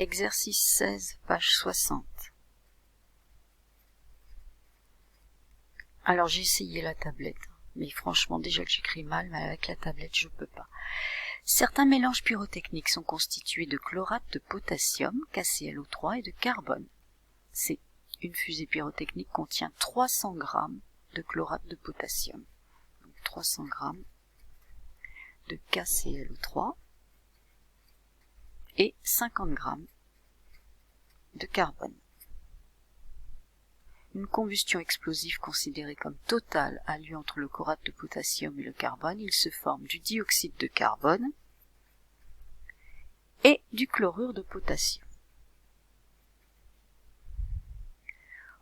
Exercice 16, page 60. Alors j'ai essayé la tablette, mais franchement déjà que j'écris mal, mais avec la tablette je peux pas. Certains mélanges pyrotechniques sont constitués de chlorate de potassium, KClO3 et de carbone. C'est une fusée pyrotechnique contient 300 g de chlorate de potassium. Donc 300 g de KClO3 et 50 g de carbone. Une combustion explosive considérée comme totale a lieu entre le chlorate de potassium et le carbone. Il se forme du dioxyde de carbone et du chlorure de potassium.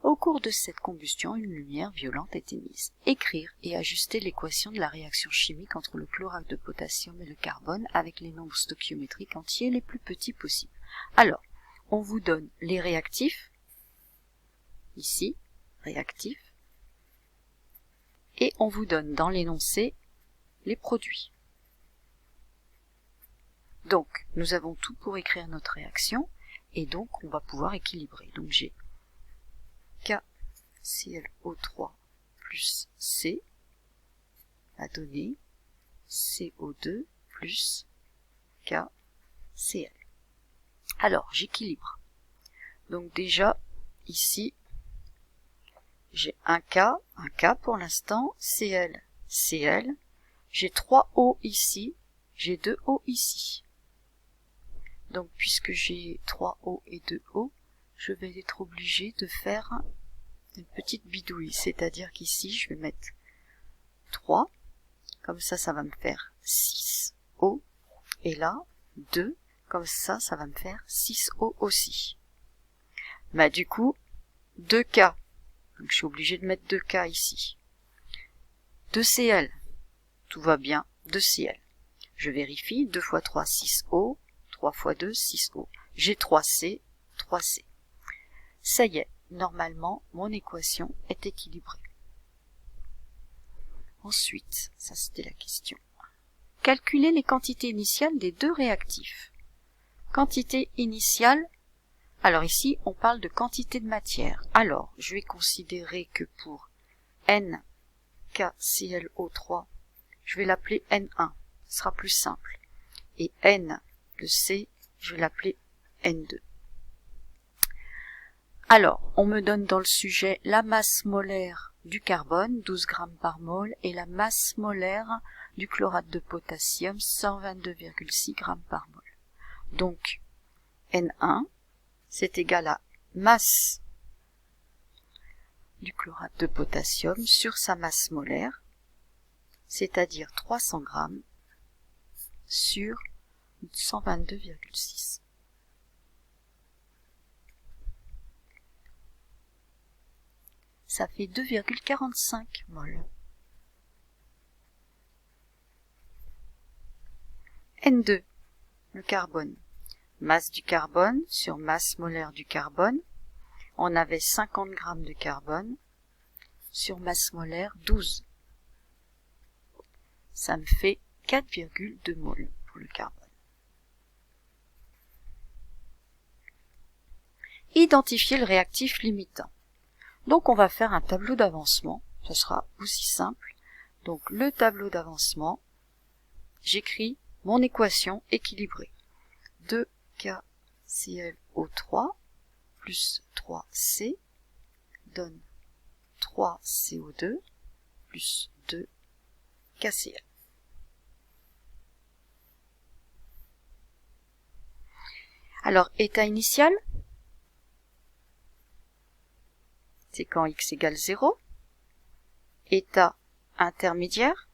Au cours de cette combustion, une lumière violente est émise. Écrire et ajuster l'équation de la réaction chimique entre le chlorate de potassium et le carbone avec les nombres stoichiométriques entiers les plus petits possibles. Alors, on vous donne les réactifs, ici, réactifs, et on vous donne dans l'énoncé les produits. Donc, nous avons tout pour écrire notre réaction, et donc on va pouvoir équilibrer. Donc j'ai KClO3 plus C va donner CO2 plus KCl. Alors, j'équilibre. Donc déjà, ici, j'ai un K pour l'instant, Cl, Cl, j'ai 3 O ici, j'ai 2 O ici. Donc puisque j'ai 3 O et 2 O, je vais être obligé de faire une petite bidouille, c'est-à-dire qu'ici je vais mettre 3, comme ça va me faire 6 O, et là 2, comme ça va me faire 6 O aussi. Bah du coup, 2K, donc je suis obligé de mettre 2K ici. 2Cl, tout va bien, 2Cl. Je vérifie, 2 x 3, 6O, 3 x 2, 6O. J'ai 3C, 3C. Ça y est, normalement, mon équation est équilibrée. Ensuite, ça c'était la question. Calculer les quantités initiales des deux réactifs. Quantité initiale, alors ici, on parle de quantité de matière. Alors, je vais considérer que pour NKClO3, je vais l'appeler N1, ce sera plus simple. Et N de C, je vais l'appeler N2. Alors, on me donne dans le sujet la masse molaire du carbone, 12 g par mol, et la masse molaire du chlorate de potassium, 122,6 g par mol. Donc, N1, c'est égal à masse du chlorate de potassium sur sa masse molaire, c'est-à-dire 300 g sur 122,6. Ça fait 2,45 mol. N2, le carbone. Masse du carbone sur masse molaire du carbone. On avait 50 g de carbone sur masse molaire 12. Ça me fait 4,2 mol pour le carbone. Identifier le réactif limitant. Donc on va faire un tableau d'avancement, ce sera aussi simple. Donc le tableau d'avancement, j'écris mon équation équilibrée. 2KClO3 plus 3C donne 3CO2 plus 2KCl. Alors, état initial, c'est quand x égale 0. État intermédiaire,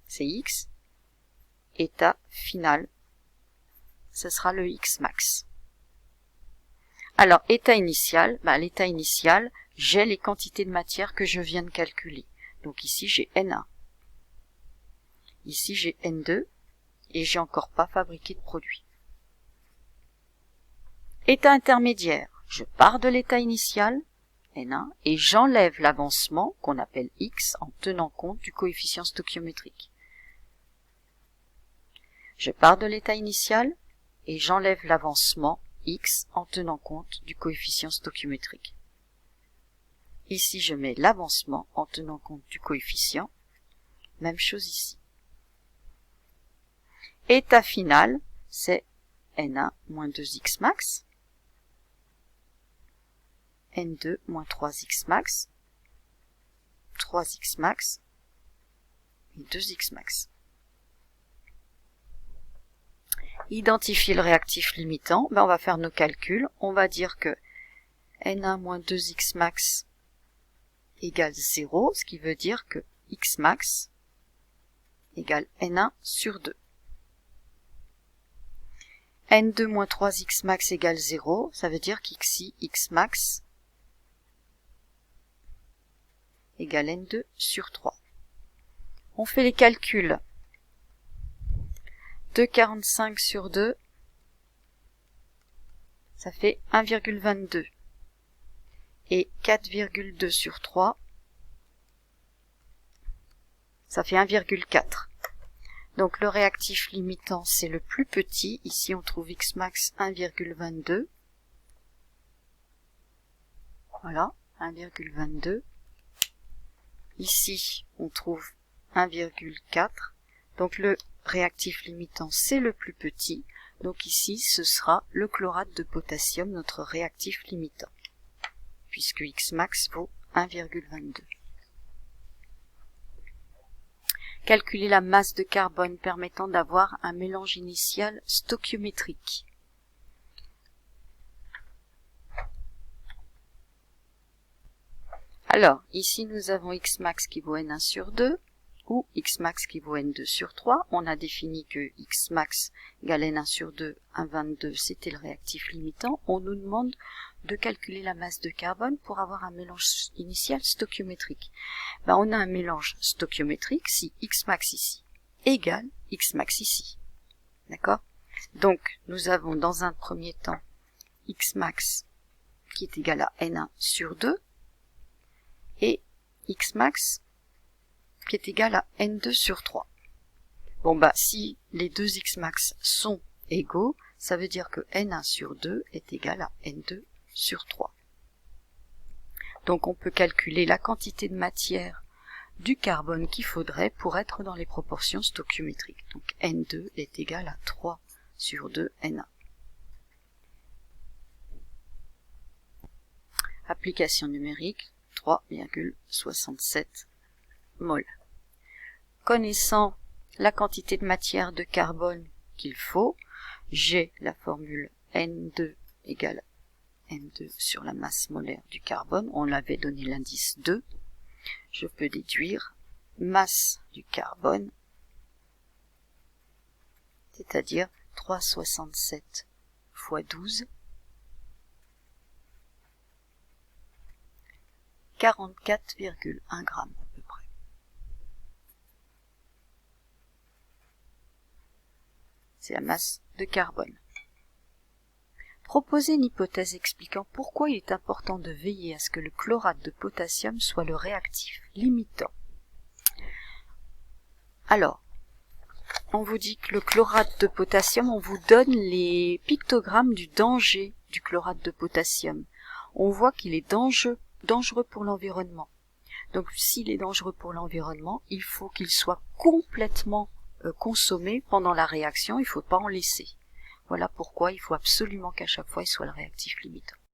c'est x. État final, ce sera le x max. Alors, état initial, l'état initial, j'ai les quantités de matière que je viens de calculer. Donc ici, j'ai N1. Ici, j'ai N2. Et j'ai encore pas fabriqué de produit. État intermédiaire, je pars de l'état initial, N1, et j'enlève l'avancement, qu'on appelle X, en tenant compte du coefficient stoichiométrique. Je pars de l'état initial, et j'enlève l'avancement X en tenant compte du coefficient stoichiométrique. Ici, je mets l'avancement en tenant compte du coefficient. Même chose ici. État final, c'est N1 moins 2x max, N2 moins 3x max, 3x max et 2x max. Identifier le réactif limitant, on va faire nos calculs. On va dire que N1 moins 2x max égale 0, ce qui veut dire que x max égale N1 sur 2. N2 moins 3x max égale 0, ça veut dire qu'ici, x max égale N2 sur 3. On fait les calculs. 2,45 sur 2, ça fait 1,22. Et 4,2 sur 3, ça fait 1,4. Donc le réactif limitant, c'est le plus petit. Ici, on trouve x max 1,22. Voilà, 1,22. Ici, on trouve 1,4. Donc le réactif limitant, c'est le plus petit. Donc ici, ce sera le chlorate de potassium, notre réactif limitant, puisque x max vaut 1,22. Calculer la masse de carbone permettant d'avoir un mélange initial stoichiométrique. Alors, ici nous avons x max qui vaut N1 sur 2, ou x max qui vaut N2 sur 3. On a défini que x max égale N1 sur 2, 1,22, c'était le réactif limitant. On nous demande de calculer la masse de carbone pour avoir un mélange initial stoichiométrique. On a un mélange stoichiométrique si x max ici égale x max ici. D'accord? Donc, nous avons dans un premier temps x max qui est égal à N1 sur 2 et x max qui est égal à N2 sur 3. Si les deux x max sont égaux, ça veut dire que N1 sur 2 est égal à N2 sur 3. Donc on peut calculer la quantité de matière du carbone qu'il faudrait pour être dans les proportions stoichiométriques. Donc N2 est égal à 3 sur 2 N1. Application numérique, 3,67 mol. Connaissant la quantité de matière de carbone qu'il faut, j'ai la formule N2 égale N2 sur la masse molaire du carbone. On l'avait donné l'indice 2. Je peux déduire masse du carbone, c'est-à-dire 3,67 fois 12, 44,1 grammes à peu près. C'est la masse de carbone. Proposez une hypothèse expliquant pourquoi il est important de veiller à ce que le chlorate de potassium soit le réactif limitant. Alors, on vous dit que le chlorate de potassium, on vous donne les pictogrammes du danger du chlorate de potassium. On voit qu'il est dangereux pour l'environnement. Donc s'il est dangereux pour l'environnement, il faut qu'il soit complètement consommé pendant la réaction, il ne faut pas en laisser. Voilà pourquoi il faut absolument qu'à chaque fois il soit le réactif limitant.